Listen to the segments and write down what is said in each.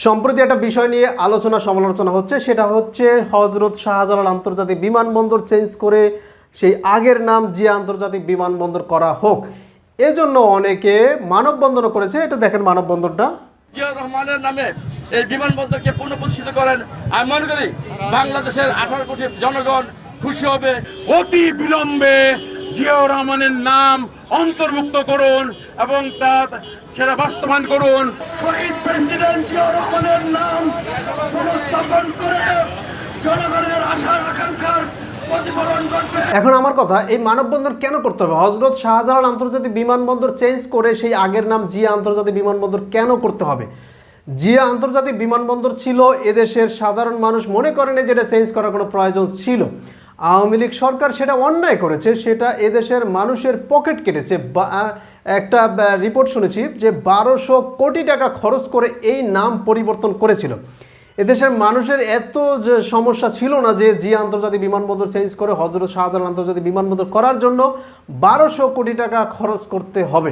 সম্প্রতি একটা বিষয় নিয়ে আলোচনা সমালোচনা হচ্ছে, সেটা হচ্ছে হজরত শাহজালাল আন্তর্জাতিক বিমানবন্দর চেঞ্জ করে সেই আগের নাম জিয়া আন্তর্জাতিক বিমানবন্দর করা হোক। এজন্য অনেকে মানববন্ধনও করেছে। এটা দেখেন মানববন্ধনটা। জিয়াউর রহমানের নামে এই বিমানবন্দরকে পুনঃপ্রতিষ্ঠিত করেন। আমি মনে করি বাংলাদেশের 18 কোটি জনগণ খুশি হবে। অতি বিলম্বে জিয়াউর রহমানের নাম অন্তর্ভুক্ত করুন এবং সেটা বাস্তবায়ন করুন। শহীদ প্রেসিডেন্ট জিয়াউর রহমানের নাম পুনঃস্থাপন করে জনগণের আশা আকাঙ্ক্ষার প্রতিফলন করবে। এখন আমার কথা, এই মানববন্ধন কেন করতে হবে? হজরত শাহজালাল আন্তর্জাতিক বিমানবন্দর চেঞ্জ করে সেই আগের নাম জিয়া আন্তর্জাতিক বিমানবন্দর কেন করতে হবে? জিয়া আন্তর্জাতিক বিমানবন্দর ছিল, এদেশের সাধারণ মানুষ মনে করেনি যেটা চেঞ্জ করার কোনো প্রয়োজন ছিল। আওয়ামী লীগ সরকার সেটা অন্যায় করেছে, সেটা এদেশের মানুষের পকেট কেটেছে। একটা রিপোর্ট শুনেছি যে 1200 কোটি টাকা খরচ করে এই নাম পরিবর্তন করেছিল। এদেশের মানুষের এত যে সমস্যা ছিল না যে জিয়া আন্তর্জাতিক বিমানবন্দর চেঞ্জ করে হজরত শাহজালাল আন্তর্জাতিক বিমানবন্দর করার জন্য 1200 কোটি টাকা খরচ করতে হবে।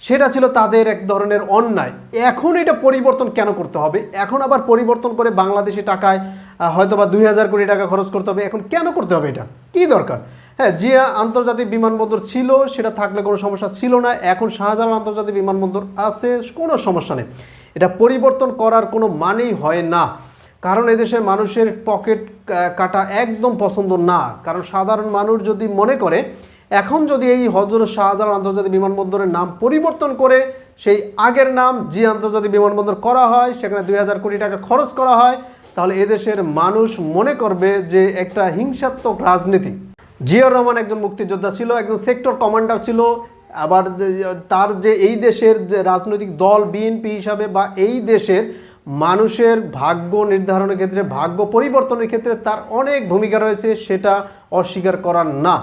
সেটা ছিল তাদের এক ধরনের অন্যায়। এখন এটা পরিবর্তন কেন করতে হবে? এখন আবার পরিবর্তন করে বাংলাদেশি টাকায় হয়তো বা 2000 কোটি টাকা খরচ করতে হবে। এখন কেন করতে হবে? এটা কি দরকার? হ্যাঁ, জিয়া আন্তর্জাতিক বিমানবন্দর ছিল, সেটা থাকলে কোনো সমস্যা ছিল না। এখন শাহজালাল আন্তর্জাতিক বিমানবন্দর আছে, কোনো সমস্যা নেই। এটা পরিবর্তন করার কোনো মানেই হয় না, কারণ এদেশের মানুষের পকেট কাটা একদম পছন্দ না। কারণ সাধারণ মানুষ যদি মনে করে এখন যদি এই হজরত শাহজালাল আন্তর্জাতিক বিমানবন্দরের নাম পরিবর্তন করে সেই আগের নাম জিয়া আন্তর্জাতিক বিমানবন্দর করা হয়, সেখানে 2000 কোটি টাকা খরচ করা হয়, তাহলে এদেশের মানুষ মনে করবে যে একটা হিংসাত্মক রাজনীতি। জিয়াউর রহমান একজন মুক্তিযোদ্ধা ছিল, একজন সেক্টর কমান্ডার ছিল। আবার তার যে এই দেশের রাজনৈতিক দল বিএনপি হিসাবে বা এই দেশের মানুষের ভাগ্য নির্ধারণের ক্ষেত্রে, ভাগ্য পরিবর্তনের ক্ষেত্রে তার অনেক ভূমিকা রয়েছে, সেটা অস্বীকার করার না।